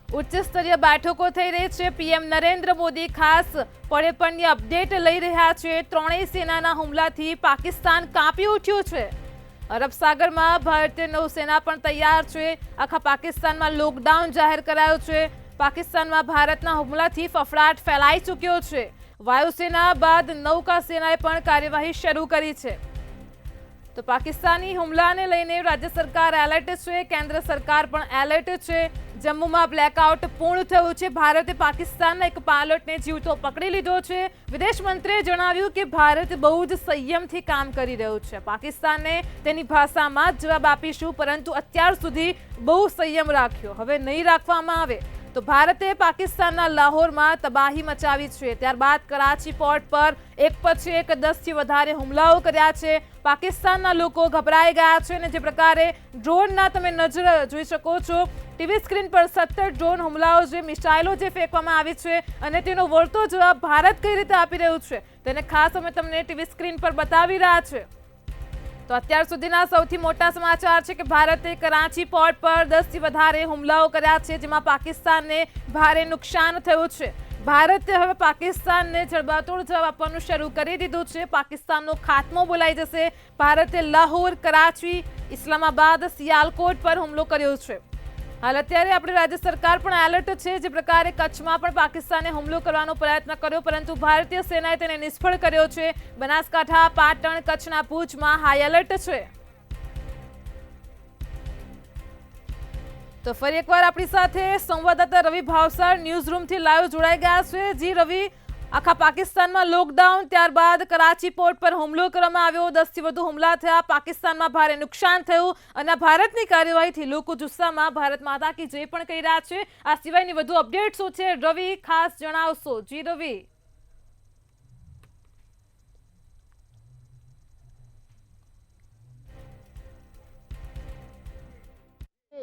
ઉચ્ચ સ્તરીય બેઠકો થઈ રહી છે। પીએમ નરેન્દ્ર મોદી ખાસ પળેપણની અપડેટ લઈ રહ્યા છે। ત્રણેય સેનાના હુમલાથી પાકિસ્તાન કાંપી ઉઠ્યું છે। અરબ સાગરમાં ભારતીય નૌસેના પણ તૈયાર છે। આખા પાકિસ્તાનમાં લોકડાઉન જાહેર કરાયું છે। પાકિસ્તાનમાં ભારતના હુમલાથી ફફડાટ ફેલાઈ ચૂક્યો છે। વાયુસેના બાદ નૌકા સેનાએ પણ કાર્યવાહી શરૂ કરી છે। તો પાકિસ્તાની હુમલાને લઈને રાજ્ય સરકાર એલર્ટ છે, કેન્દ્ર સરકાર પણ એલર્ટ છે। જમ્મુમાં બ્લેકઆઉટ પૂર્ણ થયું છે। ભારતે પાકિસ્તાનના એક પાયલોટને જીવતો પકડી લીધો છે। વિદેશ મંત્રીએ જણાવ્યું કે ભારત બહુ જ સંયમથી કામ કરી રહ્યું છે। પાકિસ્તાનને તેની ભાષામાં જ જવાબ આપીશું, પરંતુ અત્યાર સુધી બહુ સંયમ રાખ્યો, હવે નહીં રાખવામાં આવે। તો ભારતે પાકિસ્તાનના લાહોરમાં તબાહી મચાવી છે। ત્યારબાદ કરાચી પોર્ટ પર એક પછી એક 10થી વધારે હુમલાઓ કર્યા છે। પાકિસ્તાનના લોકો ગભરાઈ ગયા છે અને જે પ્રકારે ડ્રોનના તમે નજર જોઈ શકો છો, ટીવી સ્ક્રીન પર 17 ડ્રોન હુમલાઓ, જે મિસાઇલો જે ફેંકવામાં આવી છે અને તેનો વળતો જવાબ ભારત કઈ રીતે આપી રહ્યું છે તેને ખાસ અમે તમને ટીવી સ્ક્રીન પર બતાવી રહ્યા છે। તો અત્યાર સુધીના સૌથી મોટા સમાચાર છે કે ભારતે કરાચી પોર્ટ પર 10થી વધારે હુમલાઓ કર્યા છે, જેમાં પાકિસ્તાનને ભારે નુકસાન થયું છે। ભારતે હવે પાકિસ્તાનને જડબાતોડ જવાબ આપવાનું શરૂ કરી દીધું છે। પાકિસ્તાનનો ખાત્મો બોલાઈ જશે। ભારતે લાહોર, કરાચી, ઇસ્લામાબાદ, સિયાલકોટ પર હુમલો કર્યો છે। હાલ અત્યારે આપણી રાજ્ય સરકાર પણ એલર્ટ છે। જે પ્રકારે કચ્છમાં પણ પાકિસ્તાને હુમલો કરવાનો પ્રયત્ન કર્યો, પરંતુ ભારતીય સેનાએ તેને નિષ્ફળ કર્યો છે। બનાસકાંઠા, પાટણ, કચ્છના ભુજમાં હાઈ એલર્ટ છે। તો ફરી એકવાર આપણી સાથે સંવાદદાતા રવિ ભાવસાર ન્યૂઝ રૂમથી લાઈવ જોડાઈ ગયા છે। જી રવિ, આખા પાકિસ્તાનમાં લોકડાઉન, ત્યારબાદ કરાચી પોર્ટ પર હુમલો કરવામાં આવ્યો, 10થી વધુ હુમલા થયા, પાકિસ્તાનમાં ભારે નુકસાન થયું અને ભારતની કાર્યવાહીથી લોકો જુસ્સામાં ભારત માતા કી જય પણ કહી રહ્યા છે। આ સિવાયની વધુ અપડેટ શું છે રવિ, ખાસ જણાવશો? જી રવિ।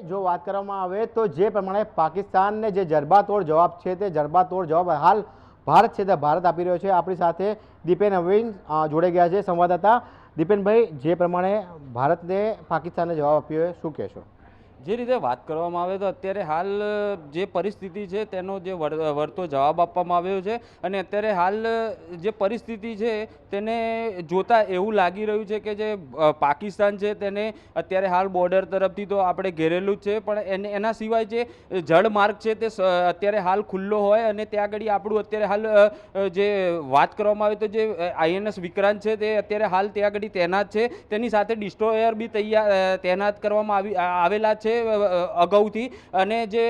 જો વાત કરવામાં આવે તો જે પ્રમાણે પાકિસ્તાનને જે જડબાતોડ જવાબ છે તે જડબાતોડ જવાબ હાલ ભારત છે તે ભારત આપી રહ્યો છે। આપણી સાથે દીપેન અવીન જોડાઈ ગયા છે, સંવાદદાતા। દીપેનભાઈ, જે પ્રમાણે ભારતને પાકિસ્તાનને જવાબ આપ્યો શું કહેશો? જે રીતે વાત કરવામાં આવે તો અત્યારે હાલ જે પરિસ્થિતિ છે તેનો જે વળતો જવાબ આપવામાં આવ્યો છે અને અત્યારે હાલ જે પરિસ્થિતિ છે તેને જોતા એવું લાગી રહ્યું છે કે જે પાકિસ્તાન છે તેને અત્યારે હાલ બોર્ડર તરફથી તો આપણે ઘેરેલું જ છે, પણ એના સિવાય જે જળમાર્ગ છે તે અત્યારે હાલ ખુલ્લો હોય અને ત્યાં આગળ આપણું અત્યારે હાલ જે વાત કરવામાં આવે તો જે INS વિક્રાંત છે તે અત્યારે હાલ ત્યાં આગળ તૈનાત છે। તેની સાથે ડિસ્ટ્રોયર બી તૈનાત કરવામાં આવેલા છે અગાઉથી, અને જે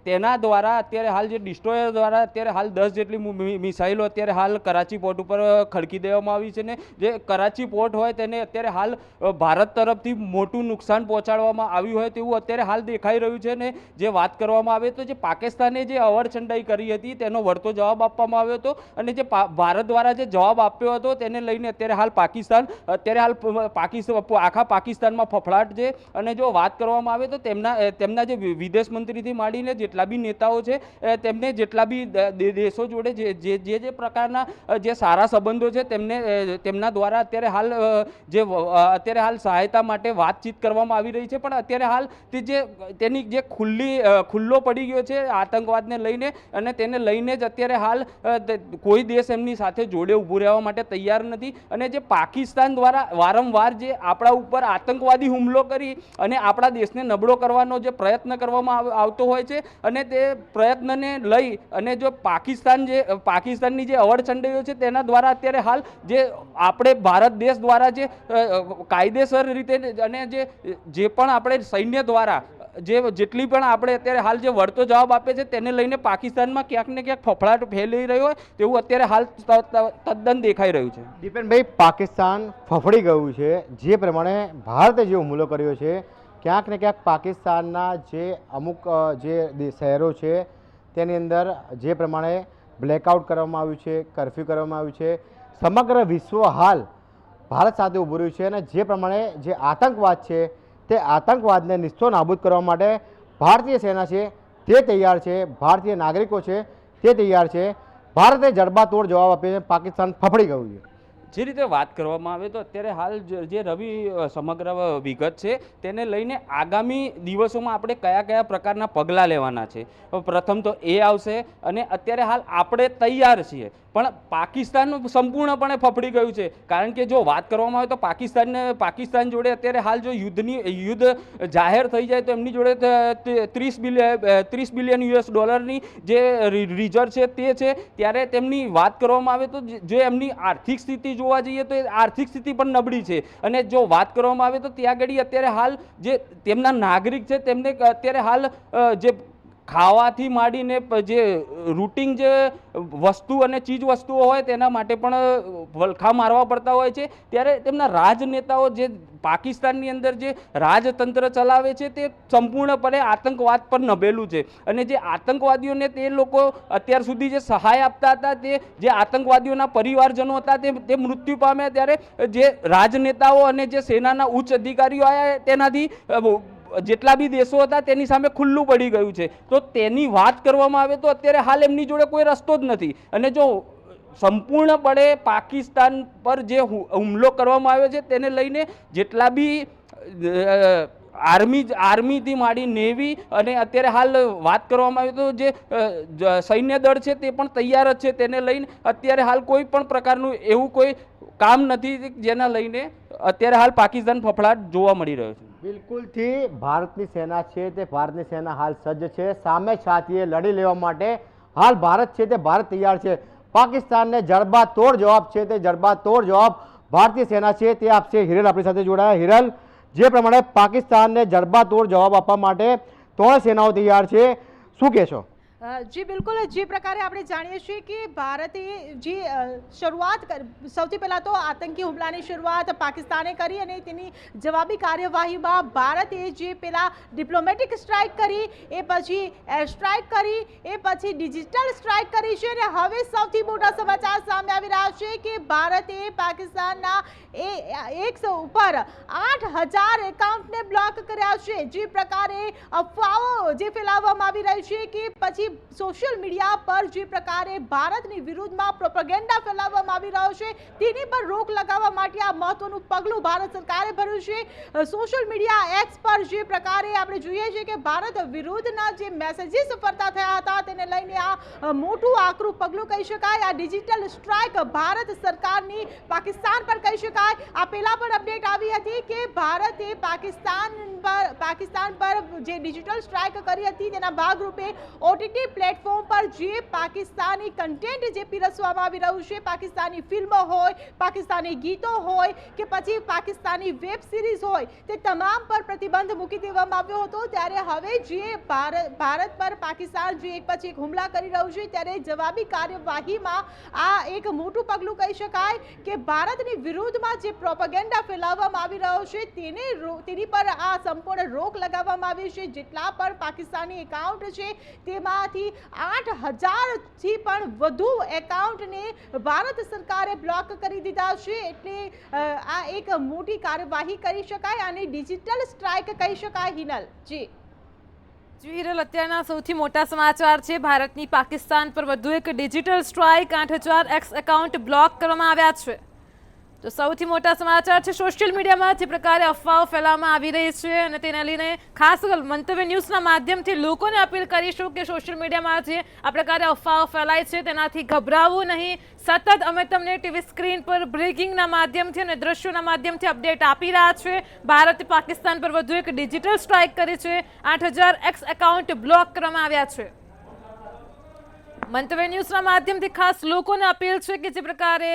તેના દ્વારા અત્યારે હાલ જે ડિસ્ટ્રોયર દ્વારા અત્યારે હાલ 10 જેટલી મિસાઇલો અત્યારે હાલ કરાચી પોર્ટ ઉપર ખડકી દેવામાં આવી છે ને જે કરાચી પોર્ટ હોય તેને અત્યારે હાલ ભારત તરફથી મોટું નુકસાન પહોંચાડવામાં આવ્યું હોય તેવું અત્યારે હાલ દેખાઈ રહ્યું છે। ને જે વાત કરવામાં આવે તો જે પાકિસ્તાને જે અવરચંડાઈ કરી હતી તેનો વળતો જવાબ આપવામાં આવ્યો હતો અને જે ભારત દ્વારા જે જવાબ આપ્યો હતો તેને લઈને અત્યારે હાલ પાકિસ્તાન આખા પાકિસ્તાનમાં ફફડાટ છે। અને જો વાત કરવામાં આવે તો તેમના જે વિદેશ મંત્રીથી માંડીને જેટલા બી નેતાઓ છે તેમને જેટલા બી દેશો જોડે જે પ્રકારના જે સારા સંબંધો છે તેમના દ્વારા અત્યારે હાલ સહાયતા માટે વાતચીત કરવામાં આવી રહી છે, પણ અત્યારે હાલ તેની જે ખુલ્લો પડી ગયો છે આતંકવાદને લઈને, અને તેને લઈને જ અત્યારે હાલ કોઈ દેશ એમની સાથે જોડે ઊભું રહેવા માટે તૈયાર નથી। અને જે પાકિસ્તાન દ્વારા વારંવાર જે આપણા ઉપર આતંકવાદી હુમલો કરી અને આપણા દેશને નબળો કરવાનો જે પ્રયત્ન કરવામાં આવતો હોય છે, અને તે પ્રયત્નને લઈ અને જો પાકિસ્તાનની જે અવરચંડીઓ છે તેના દ્વારા અત્યારે હાલ જે આપણે ભારત દેશ દ્વારા જે કાયદેસર રીતે અને જે પણ આપણે સૈન્ય દ્વારા જેટલી પણ આપણે અત્યારે હાલ જે વળતો જવાબ આપે છે તેને લઈને પાકિસ્તાનમાં ક્યાંક ને ક્યાંક ફફડાટ ફેલાઈ રહ્યો હોય તેવું અત્યારે હાલ તદ્દન દેખાઈ રહ્યું છે। દીપેનભાઈ, પાકિસ્તાન ફફડી ગયું છે। જે પ્રમાણે ભારતે જે હુમલો કર્યો છે, ક્યાંક ને ક્યાંક પાકિસ્તાનના જે અમુક જે શહેરો છે તેની અંદર જે પ્રમાણે બ્લેકઆઉટ કરવામાં આવ્યું છે, કર્ફ્યુ કરવામાં આવ્યું છે, સમગ્ર વિશ્વ હાલ ભારત સાથે ઊભું રહ્યું છે। અને જે પ્રમાણે જે આતંકવાદ છે તે આતંકવાદને નિસ્તો નાબૂદ કરવા માટે ભારતીય સેના છે તે તૈયાર છે, ભારતીય નાગરિકો છે તે તૈયાર છે। ભારતે જડબાતોડ જવાબ આપ્યો છે, પાકિસ્તાન ફફડી ગયું છે। જે રીતે વાત કરવામાં આવે તો અત્યારે હાલ જે રવિ સમગ્ર વિગત છે તેને લઈને આગામી દિવસોમાં આપણે કયા કયા પ્રકારના પગલાં લેવાના છે, પ્રથમ તો એ આવશે. અને અત્યારે હાલ આપણે તૈયાર છીએ, પણ પાકિસ્તાન સંપૂર્ણપણે ફફડી ગયું છે. કારણ કે જો વાત કરવામાં આવે તો પાકિસ્તાન જોડે અત્યારે હાલ જો યુદ્ધ જાહેર થઈ જાય તો એમની જોડે 30 બિલિયન US$ની જે રિઝર્વ છે તે છે. ત્યારે તેમની વાત કરવામાં આવે તો જો એમની આર્થિક સ્થિતિ જોવા જઈએ તો એ આર્થિક સ્થિતિ પણ નબળી છે. અને જો વાત કરવામાં આવે તો ત્યાં આગળ અત્યારે હાલ જે તેમના નાગરિક છે તેમને અત્યારે હાલ જે ખાવાથી માંડીને જે રૂટિન જે વસ્તુ અને ચીજ વસ્તુઓ હોય તેના માટે પણ વલખા મારવા પડતા હોય છે. ત્યારે તેમના રાજનેતાઓ જે પાકિસ્તાનની અંદર જે રાજતંત્ર ચલાવે છે તે સંપૂર્ણપણે આતંકવાદ પર નભેલું છે. અને જે આતંકવાદીઓને તે લોકો અત્યાર સુધી જે સહાય આપતા હતા, તે જે આતંકવાદીઓના પરિવારજનો હતા તે મૃત્યુ પામ્યા. ત્યારે જે રાજનેતાઓ અને જે સેનાના ઉચ્ચ અધિકારીઓ આવ્યા તેનાથી જેટલા બી દેશો હતા તેની સામે ખુલ્લું પડી ગયું છે. તો તેની વાત કરવામાં આવે તો અત્યારે હાલ એમની જોડે કોઈ રસ્તો જ નથી. અને જો સંપૂર્ણપણે પાકિસ્તાન પર જે હુમલો કરવામાં આવ્યો છે તેને લઈને જેટલા બી આર્મીથી માંડી નેવી અને અત્યારે હાલ વાત કરવામાં આવે તો જે સૈન્ય દળ છે તે પણ તૈયાર જ છે. તેને લઈને અત્યારે હાલ કોઈ પણ પ્રકારનું એવું કોઈ કામ નથી જેના લઈને અત્યારે હાલ પાકિસ્તાન ફફડાટ જોવા મળી રહ્યો છે. બિલકુલથી ભારતની સેના છે તે ભારતની સેના હાલ સજ્જ છે, સામે છાતીએ લડી લેવા માટે હાલ ભારત છે તે ભારત તૈયાર છે. પાકિસ્તાનને જડબાતોડ જવાબ છે તે જડબાતોડ જવાબ ભારતીય સેના છે તે આપશે. હિરલ આપણી સાથે જોડાયા. હિરલ, જે પ્રમાણે પાકિસ્તાનને જડબાતોડ જવાબ આપવા માટે ત્રણ સેનાઓ તૈયાર છે, શું કહેશો? જી બિલકુલ, જે પ્રકારે આપણે જાણીએ છીએ કે ભારતે જે શરૂઆત સૌથી પહેલાં તો આતંકી હુમલાની શરૂઆત પાકિસ્તાને કરી અને તેની જવાબી કાર્યવાહીમાં ભારતે જે પેલા ડિપ્લોમેટિક સ્ટ્રાઇક કરી, એ પછી એર સ્ટ્રાઇક કરી, એ પછી ડિજિટલ સ્ટ્રાઇક કરી છે. અને હવે સૌથી મોટા સમાચાર સામે આવી રહ્યા છે કે ભારતે પાકિસ્તાનના ઉપર 8,000 એકાઉન્ટને બ્લોક કર્યા છે. જે પ્રકારે અફવાઓ જે ફેલાવવામાં આવી રહી છે કે પછી સોશિયલ મીડિયા પર જે પ્રકારે ભારતની વિરુદ્ધમાં પ્રોપેગેન્ડા ફેલાવવામાં આવી રહ્યો છે તેની પર રોક લગાવવા માટે આ મહત્વનું પગલું ભારત સરકારે ભર્યું છે. સોશિયલ મીડિયા એક્સ પર જે પ્રકારે આપણે જોઈએ છીએ કે ભારત વિરુદ્ધના જે મેસેજીસ ફરતા થયા હતા તેને લઈને આ મોટું આકરું પગલું કહી શકાય. આ ડિજિટલ સ્ટ્રાઇક ભારત સરકારની પાકિસ્તાન પર કહી શકાય. આ પહેલા પણ અપડેટ આવી હતી કે ભારતે પાકિસ્તાન પર જે ડિજિટલ સ્ટ્રાઇક કરી હતી તેના ભાગરૂપે OTT પ્લેટફોર્મ પર જે પાકિસ્તાની કન્ટેન્ટ જે પીરસવામાં આવી રહ્યું છે, પાકિસ્તાની ફિલ્મો હોય, પાકિસ્તાની ગીતો હોય કે પછી પાકિસ્તાની વેબ સિરીઝ હોય, તે તમામ પર પ્રતિબંધ મૂકી દેવામાં આવ્યો હતો. ત્યારે હવે જે ભારત પર પાકિસ્તાન જે એક પછી એક હુમલા કરી રહ્યું છે ત્યારે જવાબી કાર્યવાહીમાં આ એક મોટું પગલું કહી શકાય કે ભારતની વિરુદ્ધમાં જે પ્રોપેગેન્ડા ફેલાવવામાં આવી રહ્યો છે તેની પર આ સંપૂર્ણ રોક લગાવવામાં આવી છે. જેટલા પણ પાકિસ્તાની એકાઉન્ટ છે તેમાંથી 8,000થી પણ વધુ એકાઉન્ટને ભારત સરકારે બ્લોક કરી દીધા છે. એટલે આ એક મોટી કાર્યવાહી કરી શકાય અને ડિજિટલ સ્ટ્રાઇક કહી શકાય. હિનલ જી હિરલ, અત્યારના સૌથી મોટા સમાચાર છે ભારતની પાકિસ્તાન પર વધુ એક digital strike, 8,000 x account block કરવામાં આવ્યા છે. તો સૌથી મોટા સમાચાર છે સોશિયલ મીડિયામાં જે પ્રકારે અફવાઓ ફેલાવવામાં આવી રહી છે અને તેને લઈને ખાસ મંતવ્ય ન્યૂઝના માધ્યમથી લોકોને અપીલ કરીશું કે સોશિયલ મીડિયામાં જે આ પ્રકારે અફવાઓ ફેલાય છે તેનાથી ગભરાવવું નહીં. સતત અમે તમને ટીવી સ્ક્રીન પર બ્રેકિંગના માધ્યમથી અને દ્રશ્યોના માધ્યમથી અપડેટ આપી રહ્યા છે. ભારતે પાકિસ્તાન પર વધુ એક ડિજિટલ સ્ટ્રાઇક કરી છે, 8,000 એક્સ એકાઉન્ટ બ્લોક કરવામાં આવ્યા છે. મંતવ્ય ન્યૂઝના માધ્યમથી ખાસ લોકોને અપીલ છે કે જે પ્રકારે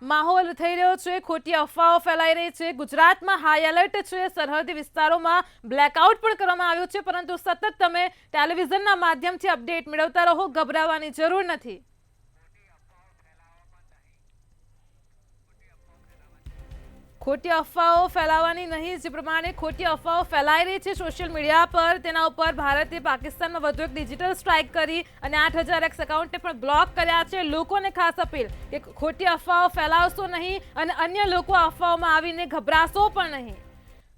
માહોલ થઈ રહ્યો છે, ખોટી અફવાઓ ફેલાઈ રહી છે, ગુજરાતમાં હાઈ એલર્ટ છે, સરહદી વિસ્તારોમાં બ્લેકઆઉટ પણ કરવામાં આવ્યું છે, પરંતુ સતત તમે ટેલિવિઝનના માધ્યમથી અપડેટ મેળવતા રહો, ગભરાવાની જરૂર નથી. ખોટી અફવાઓ ફેલાવવાની નહીં. જે પ્રમાણે ખોટી અફવાઓ ફેલાઈ રહી છે સોશિયલ મીડિયા પર, તેના ઉપર ભારતે પાકિસ્તાનમાં વધુ એક ડિજિટલ સ્ટ્રાઇક કરી અને 8,000 એક્સ એકાઉન્ટને પણ બ્લોક કર્યા છે. લોકોને ખાસ અપીલ કે ખોટી અફવાઓ ફેલાવશો નહીં અને અન્ય લોકો અફવાઓમાં આવીને ગભરાશો પણ નહીં.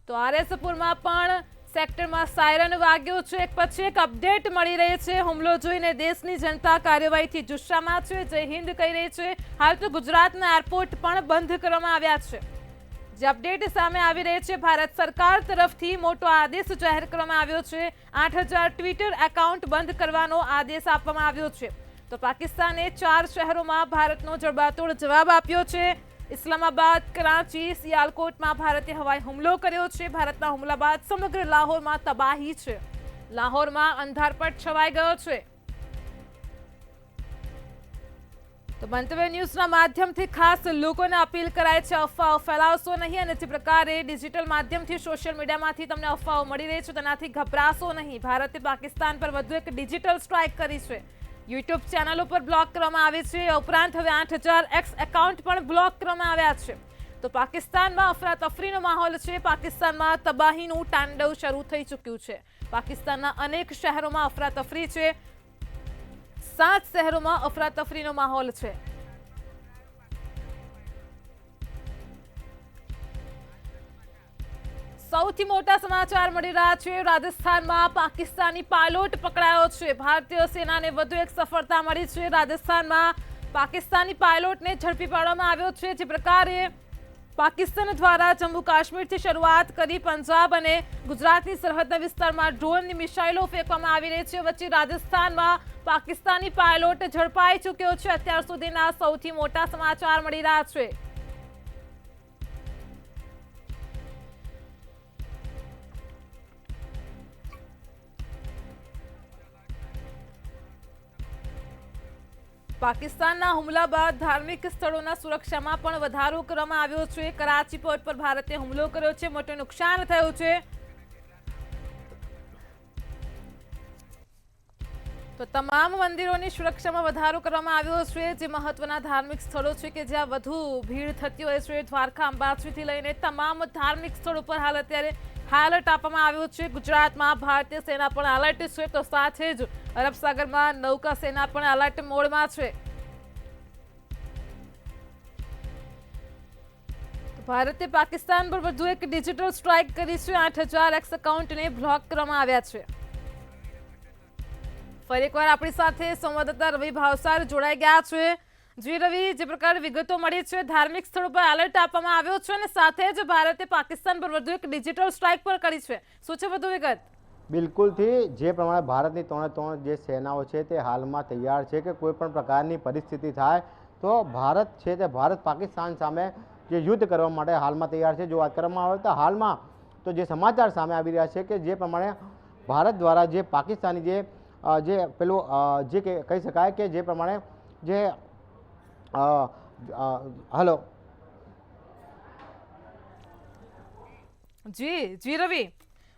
તો આરએસપુરમાં પણ સેક્ટરમાં સાયરન વાગ્યો છે. એક પછી એક અપડેટ મળી રહી છે. હુમલો જોઈને દેશની જનતા કાર્યવાહીથી જુસ્સામાં છે. જય હિન્દ કહી રહી છે. હાલ તો ગુજરાતના એરપોર્ટ પણ બંધ કરવામાં આવ્યા છે. જે અપડેટ સામે આવી રહી છે, ભારત સરકાર તરફથી મોટો આદેશ જાહેર કરવામાં આવ્યો છે. 8000 ટ્વિટર એકાઉન્ટ બંધ કરવાનો આદેશ આપવામાં આવ્યો છે. તો પાકિસ્તાને 4 શહેરોમાં ભારતનો જડબાતોડ જવાબ આપ્યો છે. ઇસ્લામાબાદ, કરાચી, સિયાલકોટમાં ભારતે હવાઈ હુમલો કર્યો છે. ભારતના હુમલા બાદ સમગ્ર લાહોરમાં તબાહી છે. લાહોરમાં અંધારપટ છવાઈ ગયો છે. તો મંતવ્ય ન્યૂઝના માધ્યમથી ખાસ લોકોને અપીલ કરાય છે, અફવાઓ ફેલાવશો નહીં. અને જે પ્રકારે ડિજિટલ માધ્યમથી સોશિયલ મીડિયામાંથી તમને અફવાઓ મળી રહી છે તેનાથી ગભરાશો નહીં. ભારતે પાકિસ્તાન પર વધુ એક ડિજિટલ સ્ટ્રાઇક કરી છે. યુટ્યુબ ચેનલો પર બ્લોક કરવામાં આવી છે. ઉપરાંત હવે 8000 એક્સ એકાઉન્ટ પણ બ્લોક કરવામાં આવ્યા છે. તો પાકિસ્તાનમાં અફરાતફરીનો માહોલ છે. પાકિસ્તાનમાં તબાહીનું તાંડવ શરૂ થઈ ચૂક્યું છે. પાકિસ્તાનના અનેક શહેરોમાં અફરાતફરી છે. 7 શહેરોમાં અફરાતફરીનો માહોલ છે. સૌથી મોટા સમાચાર મળી રહ્યા છે. રાજસ્થાનમાં પાકિસ્તાની પાયલોટ પકડાયો છે. ભારતીય સેનાને વધુ એક સફળતા મળી છે. રાજસ્થાનમાં પાકિસ્તાની પાયલોટને ઝડપી પાડવામાં આવ્યો છે. જે પ્રકારે પાકિસ્તાન દ્વારા જમ્મુ કાશ્મીરથી શરૂઆત કરી પંજાબ અને ગુજરાતની સરહદના વિસ્તારમાં ડ્રોનની મિસાઇલો ફેંકવામાં આવી રહી છે. વચ્ચે રાજસ્થાનમાં પાકિસ્તાની પાયલોટ ઝડપાઈ ચૂક્યો છે. અત્યાર સુધીના સૌથી મોટા સમાચાર મળી રહ્યા છે. પાકિસ્તાનના હુમલા બાદ ધાર્મિક સ્થળોના સુરક્ષામાં પણ વધારો કરવામાં આવ્યો છે. કરાચી પોર્ટ પર ભારતે હુમલો કર્યો છે. મોટું નુકસાન થયું છે. તો તમામ મંદિરોની સુરક્ષામાં વધારો કરવામાં આવ્યો છે. જે મહત્વના ધાર્મિક સ્થળો છે કે જ્યાં વધુ ભીડ થતી હોય છે, દ્વારકા, અંબાજીથી લઈને તમામ ધાર્મિક સ્થળો પર હાલ અત્યારે એલર્ટ આપવામાં આવ્યો છે. ગુજરાતમાં ભારતીય સેના પણ એલર્ટ છે. તો સાથે જ અરબ સાગરમાં નૌકા સેના પણ એલર્ટ મોડમાં છે. ભારતે પાકિસ્તાન પર વધુ એક ડિજિટલ સ્ટ્રાઇક કરી છે. 8000 એક્સ એકાઉન્ટને બ્લોક કરવામાં આવ્યા છે. ફરી એકવાર આપણી સાથે સંવાદદાતા રવિ ભાવસાર જોડાઈ ગયા છે. જી રવિ, જે પ્રકારે વિગતો મળી છે, ધાર્મિક સ્થળો પર એલર્ટ આપવામાં આવ્યો છે અને સાથે જ ભારતે પાકિસ્તાન પર વધુ એક ડિજિટલ સ્ટ્રાઇક પણ કરી છે. શું છે વધુ વિગત? બિલકુલથી જે પ્રમાણે ભારતની 3 જે સેનાઓ છે તે હાલમાં તૈયાર છે કે કોઈ પણ પ્રકારની પરિસ્થિતિ થાય તો ભારત છે તે ભારત પાકિસ્તાન સામે જે યુદ્ધ કરવા માટે હાલમાં તૈયાર છે. જો વાત કરવામાં આવે તો હાલમાં તો જે સમાચાર સામે આવી રહ્યા છે કે જે પ્રમાણે ભારત દ્વારા જે પાકિસ્તાની જે પેલું જે કહી શકાય કે જે પ્રમાણે જે હલો જી રવિ,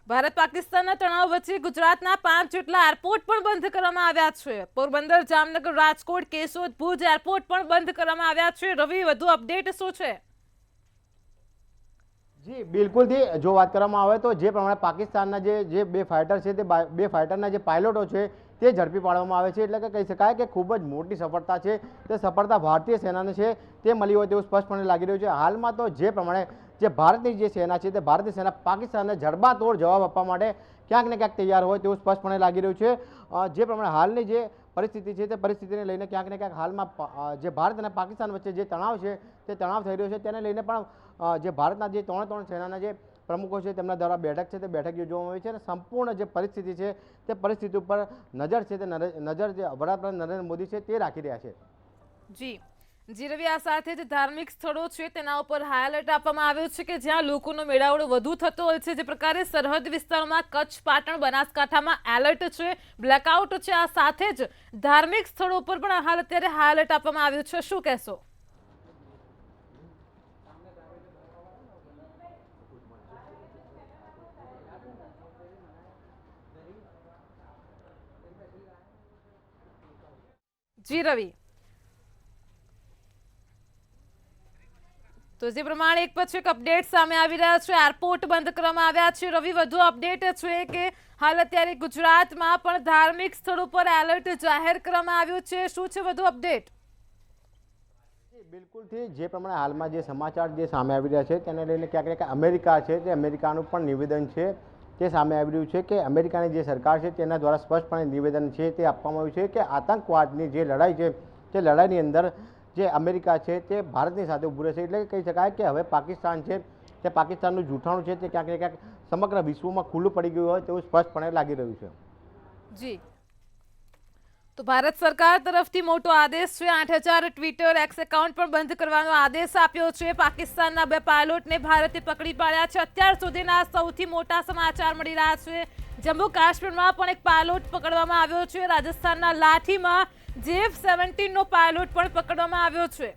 ભારત પાકિસ્તાનના તણાવ વચ્ચે ગુજરાતના 5 જેટલા એરપોર્ટ પણ બંધ કરવામાં આવ્યા છે. પોરબંદર, જામનગર, રાજકોટ, કેશોદ, ભુજ એરપોર્ટ પણ બંધ કરવામાં આવ્યા છે. રવિ, વધુ અપડેટ શું છે? જી બિલકુલથી જો વાત કરવામાં આવે તો જે પ્રમાણે પાકિસ્તાનના જે 2 ફાઇટર છે તે 2 ફાઇટરના જે પાયલોટો છે તે ઝડપી પાડવામાં આવે છે. એટલે કે કહી શકાય કે ખૂબ જ મોટી સફળતા છે. તે સફળતા ભારતીય સેનાને છે તે મળી હોય તેવું સ્પષ્ટપણે લાગી રહ્યું છે. હાલમાં તો જે પ્રમાણે જે ભારતની જે સેના છે તે ભારતીય સેના પાકિસ્તાનને જડબાતોડ જવાબ આપવા માટે ક્યાંક ને ક્યાંક તૈયાર હોય તેવું સ્પષ્ટપણે લાગી રહ્યું છે. જે પ્રમાણે હાલની જે પરિસ્થિતિ છે તે પરિસ્થિતિને લઈને ક્યાંક ને ક્યાંક હાલમાં જે ભારત અને પાકિસ્તાન વચ્ચે જે તણાવ છે તે તણાવ થઈ રહ્યો છે. તેને લઈને પણ જે ભારતના જે 3 સેનાના જે પ્રમુખો છે તેમના દ્વારા બેઠક છે તે બેઠક યોજવામાં આવી છે અને સંપૂર્ણ જે પરિસ્થિતિ છે તે પરિસ્થિતિ ઉપર નજર છે તે નજર જે વડાપ્રધાન નરેન્દ્ર મોદી છે તે રાખી રહ્યા છે. જી રવિ, આ સાથે જે ધાર્મિક સ્થળો છે તેના ઉપર હાઈ એલર્ટ આપવામાં આવ્યો છે કે જ્યાં લોકોનો મેળાવડો વધુ થતો હોય છે. જે પ્રકારે સરહદ વિસ્તારોમાં કચ્છ, પાટણ, બનાસકાંઠામાં એલર્ટ છે, બ્લેકઆઉટ છે. આ સાથે જ ધાર્મિક સ્થળો ઉપર પણ હાલ અત્યારે હાઈ એલર્ટ આપવામાં આવ્યું છે. શું કહેશો? જી રવિ, તો જે પ્રમાણે એક પછી એક અપડેટ સામે આવી રહ્યા છે. એરપોર્ટ બંધ કરવામાં આવ્યા છે. રવિ, વધુ અપડેટ છે કે હાલ અત્યારે ગુજરાતમાં પણ ધાર્મિક સ્થળો પર એલર્ટ જાહેર કરવામાં આવ્યું છે. શું છે વધુ અપડેટ? બિલકુલથી જે પ્રમાણે હાલમાં જે સમાચાર જે સામે આવી રહ્યા છે તેને લઈને ક્યાંક ને ક્યાંક અમેરિકા છે તે અમેરિકાનું પણ નિવેદન છે તે સામે આવી રહ્યું છે કે અમેરિકાની જે સરકાર છે તેના દ્વારા સ્પષ્ટપણે નિવેદન છે તે આપવામાં આવ્યું છે કે આતંકવાદની જે લડાઈ છે તે લડાઈની અંદર જે અમેરિકા છે તે ભારતની સાથે ઊભું રહેશે. એટલે કહી શકાય કે હવે પાકિસ્તાન છે તે પાકિસ્તાનનું જૂઠાણું છે તે ક્યાંક ને ક્યાંક સમગ્ર વિશ્વમાં ખુલ્લું પડી ગયું હોય તેવું સ્પષ્ટપણે લાગી રહ્યું છે. જી, તો ભારત સરકાર તરફથી મોટો આદેશ છે. 8000 ટ્વિટર એક્સ એકાઉન્ટ પણ બંધ કરવાનો આદેશ આપ્યો છે. પાકિસ્તાનના 2 પાયલોટને ભારતે પકડી પાડ્યા છે. અત્યાર સુધીના સૌથી મોટા સમાચાર મળી રહ્યા છે. જમ્મુ કાશ્મીરમાં પણ એક પાયલોટ પકડવામાં આવ્યો છે. રાજસ્થાનના લાઠીમાં JF-17 નો પાયલોટ પણ પકડવામાં આવ્યો છે.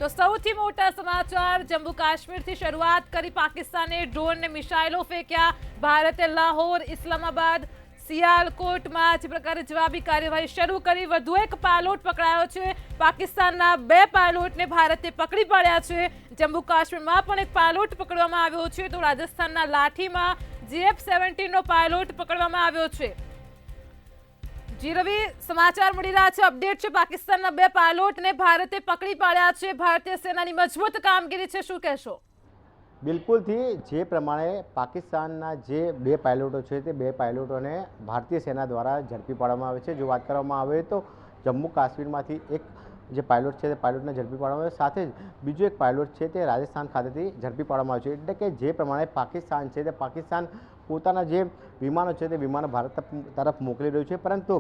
તો સૌથી મોટા સમાચાર જમ્મુ કાશ્મીરથી શરૂઆત કરી પાકિસ્તાને ડ્રોન ને મિસાઇલો ફેંક્યા. ભારતે લાહોર, ઇસ્લામાબાદ, સિયાલકોટમાં જે પ્રકારે જવાબી કાર્યવાહી શરૂ કરી. વધુ એક પાયલોટ પકડાયો છે. પાકિસ્તાનના 2 પાયલોટને ભારતે પકડી પાડ્યા છે. જમ્મુ કાશ્મીરમાં પણ એક પાયલોટ પકડવામાં આવ્યો છે. તો રાજસ્થાનના લાઠીમાં JF-17 નો પાયલોટ પકડવામાં આવ્યો છે. જી રવિ, સમાચાર મળી રહ્યા છે, અપડેટ છે. પાકિસ્તાનના 2 પાયલોટને ભારતે પકડી પાડ્યા છે. ભારતીય સેનાની મજબૂત કામગીરી છે, શું કહેશો? બિલકુલથી જે પ્રમાણે પાકિસ્તાનના જે 2 પાયલોટો છે તે 2 પાયલોટોને ભારતીય સેના દ્વારા ઝડપી પાડવામાં આવે છે. જો વાત કરવામાં આવે તો જમ્મુ કાશ્મીરમાંથી એક જે પાયલોટ છે તે પાયલોટને ઝડપી પાડવામાં આવે, સાથે જ બીજો એક પાયલોટ છે તે રાજસ્થાન ખાતેથી ઝડપી પાડવામાં આવે છે. એટલે કે જે પ્રમાણે પાકિસ્તાન છે તે પાકિસ્તાન પોતાના જે વિમાનો છે તે વિમાનો ભારત તરફ મોકલી રહ્યું છે, પરંતુ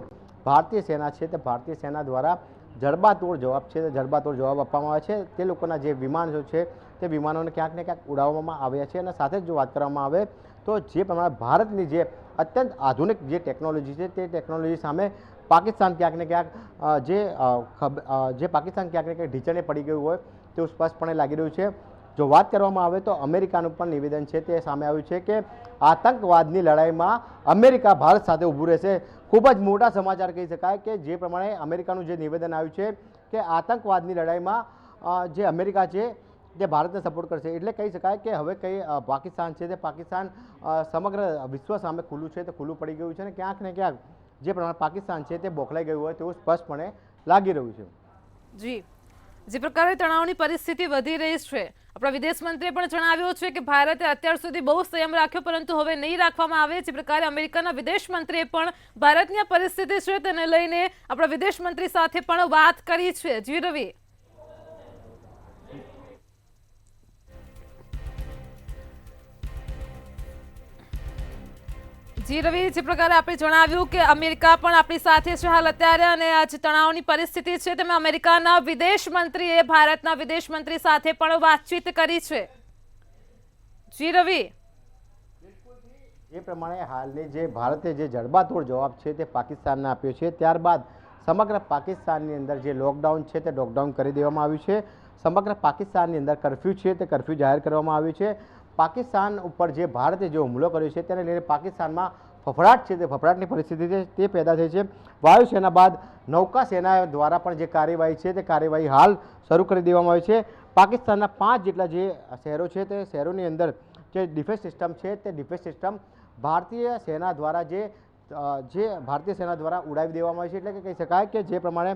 ભારતીય સેના છે તે ભારતીય સેના દ્વારા જડબાતોડ જવાબ છે તે જડબાતોડ જવાબ આપવામાં આવે છે. તે લોકોના જે વિમાનો છે તે વિમાનોને ક્યાંક ને ક્યાંક ઉડાવવામાં આવ્યા છે. અને સાથે જ જો વાત કરવામાં આવે તો જે પ્રમાણે ભારતની જે અત્યંત આધુનિક જે ટેકનોલોજી છે તે ટેકનોલોજી સામે પાકિસ્તાન ક્યાંક ને ક્યાંક પાકિસ્તાન ક્યાંક ને ક્યાંક ઢીચણે પડી ગયું હોય તેવું સ્પષ્ટપણે લાગી રહ્યું છે. જો વાત કરવામાં આવે તો અમેરિકાનું પણ નિવેદન છે તે સામે આવ્યું છે કે આતંકવાદની લડાઈમાં અમેરિકા ભારત સાથે ઊભું રહેશે. ખૂબ જ મોટા સમાચાર કહી શકાય કે જે પ્રમાણે અમેરિકાનું જે નિવેદન આવ્યું છે કે આતંકવાદની લડાઈમાં જે અમેરિકા છે તે ભારતને સપોર્ટ કરશે. એટલે કહી શકાય કે હવે પાકિસ્તાન છે તે પાકિસ્તાન સમગ્ર વિશ્વ સામે ખુલ્લું છે તે ખુલ્લું પડી ગયું છે. અને ક્યાંક ને ક્યાંક જે પ્રમાણે પાકિસ્તાન છે તે બોખલાઈ ગયું હોય તેવું સ્પષ્ટપણે લાગી રહ્યું છે. જી, જે પ્રકારે તણાવની પરિસ્થિતિ વધી રહી છે, આપણા વિદેશ મંત્રીએ પણ જણાવ્યું છે કે ભારતે અત્યાર સુધી બહુ સંયમ રાખ્યો, પરંતુ હવે નહીં રાખવામાં આવે. જે પ્રકારે અમેરિકાના વિદેશ મંત્રીએ પણ ભારતની આ પરિસ્થિતિ છે તેને લઈને આપણા વિદેશ મંત્રી સાથે પણ વાત કરી છે. જી રવિ, જી રવિ, જે પ્રકારે આપણે જણાવ્યું કે અમેરિકા પણ આપણી સાથે છે હાલ અત્યારે, અને આ જે તણાવની પરિસ્થિતિ છે તેમાં અમેરિકાના વિદેશ મંત્રીએ ભારતના વિદેશ મંત્રી સાથે પણ વાતચીત કરી છે. જી રવિ, જે પ્રમાણે હાલની જે ભારતે જે જડબાતોડ જવાબ છે તે પાકિસ્તાનને આપ્યો છે, ત્યારબાદ સમગ્ર પાકિસ્તાનની અંદર જે લોકડાઉન છે તે લોકડાઉન કરી દેવામાં આવ્યું છે. સમગ્ર પાકિસ્તાનની અંદર કર્ફ્યુ છે તે કર્ફ્યુ જાહેર કરવામાં આવ્યું છે. પાકિસ્તાન ઉપર જે ભારતે જે હુમલો કર્યો છે તેને લઈને પાકિસ્તાનમાં ફફડાટ છે તે ફફડાટની પરિસ્થિતિ છે તે પેદા થઈ છે. વાયુસેના બાદ નૌકા સેના દ્વારા પણ જે કાર્યવાહી છે તે કાર્યવાહી હાલ શરૂ કરી દેવામાં આવી છે. પાકિસ્તાનના 5 જેટલા જે શહેરો છે તે શહેરોની અંદર જે ડિફેન્સ સિસ્ટમ છે તે ડિફેન્સ સિસ્ટમ ભારતીય સેના દ્વારા ભારતીય સેના દ્વારા ઉડાવી દેવામાં આવી છે. એટલે કે કહી શકાય કે જે પ્રમાણે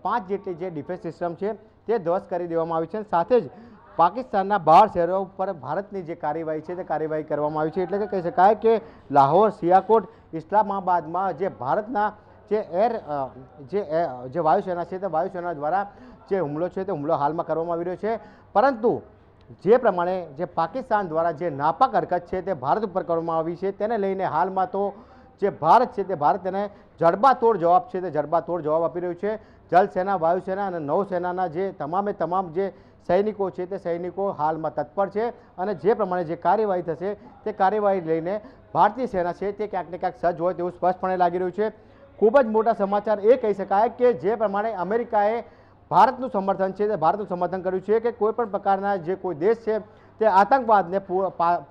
5 જેટલી જે ડિફેન્સ સિસ્ટમ છે તે ધ્વસ્ત કરી દેવામાં આવી છે. સાથે જ પાકિસ્તાનના 12 શહેરો ઉપર ભારતની જે કાર્યવાહી છે તે કાર્યવાહી કરવામાં આવી છે. એટલે કે કહી શકાય કે લાહોર, સિયાકોટ, ઇસ્લામાબાદમાં જે ભારતના જે વાયુસેના છે તે વાયુસેના દ્વારા જે હુમલો છે તે હુમલો હાલમાં કરવામાં આવી રહ્યો છે. પરંતુ જે પ્રમાણે જે પાકિસ્તાન દ્વારા જે નાપાક હરકત છે તે ભારત ઉપર કરવામાં આવી છે તેને લઈને હાલમાં તો જે ભારત છે તે ભારત તેને જડબાતોડ જવાબ છે તે જડબાતોડ જવાબ આપી રહ્યું છે. જલ સેના, વાયુસેના અને નૌસેનાના જે તમામ જે સૈનિકો છે તે સૈનિકો હાલમાં તત્પર છે. અને જે પ્રમાણે જે કાર્યવાહી થશે તે કાર્યવાહી લઈને ભારતીય સેના છે તે ક્યાંક ને ક્યાંક સજ્જ હોય તેવું સ્પષ્ટપણે લાગી રહ્યું છે. ખૂબ જ મોટા સમાચાર એ કહી શકાય કે જે પ્રમાણે અમેરિકાએ ભારતનું સમર્થન છે તે ભારતનું સમર્થન કર્યું છે કે કોઈ પણ પ્રકારના જે કોઈ દેશ છે તે આતંકવાદને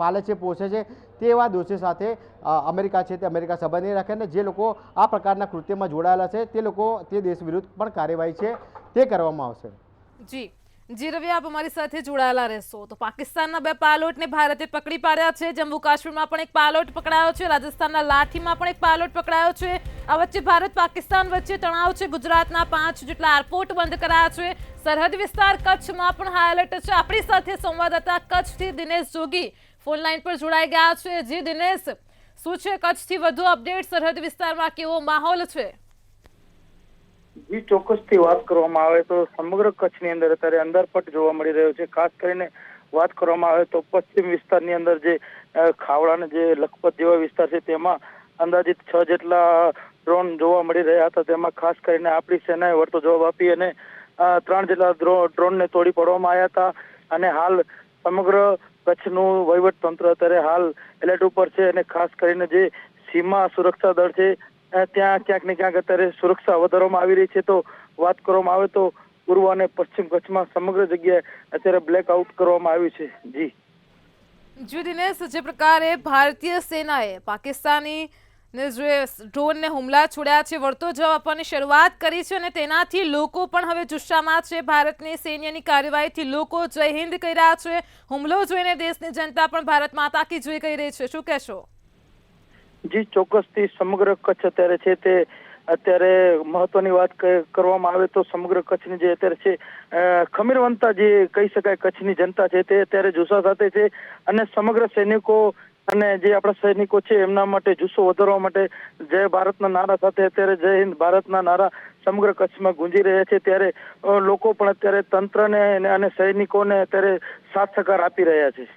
પાલે છે, પોષે છે, તેવા દેશો સાથે અમેરિકા છે તે અમેરિકા સંબંધ નહીં રાખે. અને જે લોકો આ પ્રકારના કૃત્યમાં જોડાયેલા છે તે દેશ વિરુદ્ધ પણ કાર્યવાહી છે તે કરવામાં આવશે. જી જી રવિ, આપ અમારી સાથે જોડાયેલા રહેશો. તો પાકિસ્તાનના 2 પાયલોટને ભારતે પકડી પાડ્યા છે. જમ્મુ કાશ્મીરમાં પણ એક પાયલોટ પકડાયો છે. રાજસ્થાનના લાઠીમાં પણ એક પાયલોટ પકડાયો છે. આ વચ્ચે ભારત પાકિસ્તાન વચ્ચે તણાવ છે. ગુજરાતના 5 જેટલા એરપોર્ટ બંધ કરાયા છે. સરહદ વિસ્તાર કચ્છમાં પણ હાઈ એલર્ટ છે. આપણી સાથે સંવાદદાતા કચ્છથી દિનેશ જોગી ફોન લાઈન પર જોડાઈ ગયા છે. જી દિનેશ, શું છે કચ્છથી વધુ અપડેટ? સરહદ વિસ્તારમાં કેવો માહોલ છે? જી ચોક્કસથી વાત કરવામાં આવે તો સમગ્ર કચ્છની અંદર અત્યારે અંધારપટ જોવા મળી રહ્યો છે. ખાસ કરીને વાત કરવામાં આવે તો પશ્ચિમ વિસ્તારની અંદર જે ખાવડા અને જે લખપત જેવા વિસ્તાર છે તેમાં અંદાજિત 6 જેટલા ડ્રોન જોવા મળી રહ્યા હતા. તેમાં ખાસ કરીને આપણી સેનાએ વળતો જવાબ આપી અને 3 જેટલા ડ્રોનને તોડી પાડવામાં આવ્યા હતા. અને હાલ સમગ્ર કચ્છનું વહીવટ તંત્ર અત્યારે હાલ એલર્ટ ઉપર છે અને ખાસ કરીને જે સીમા સુરક્ષા દળ છે ત્યાં ક્યાંક ને ક્યાંક અત્યારે સુરક્ષા વધારવામાં આવી રહી છે. તો વાત કરવામાં આવે તો પૂર્વ અને પશ્ચિમ કચ્છમાં સમગ્ર જગ્યાએ અત્યારે બ્લેકઆઉટ કરવામાં આવ્યું છે. જી દિનેશ, જે પ્રકારે ભારતીય સેનાએ પાકિસ્તાની જે ડ્રોનને હુમલા છોડ્યા છે, વળતો જવાબ આપવાની શરૂઆત કરી છે અને તેનાથી લોકો પણ હવે જુસ્સામાં છે. ભારતની સૈન્યની કાર્યવાહીથી લોકો જય હિન્દ કહી રહ્યા છે. હુમલો જોઈને દેશની જનતા પણ ભારત માતા કી જય કહી રહી છે. શું કહેશો? જી ચોક્કસથી સમગ્ર કચ્છ અત્યારે છે તે અત્યારે મહત્વની વાત કરવામાં આવે તો સમગ્ર કચ્છની જે અત્યારે છે ખમીરવંતા જે કહી શકાય કચ્છની જનતા છે તે અત્યારે જુસ્સા સાથે છે અને સમગ્ર સૈનિકો અને જે આપણા સૈનિકો છે એમના માટે જુસ્સો વધારવા માટે જય ભારતના નારા સાથે અત્યારે જય હિન્દ ભારતના નારા સમગ્ર કચ્છમાં ગુંજી રહ્યા છે. ત્યારે લોકો પણ અત્યારે તંત્રને અને સૈનિકોને અત્યારે સાથ સહકાર આપી રહ્યા છે.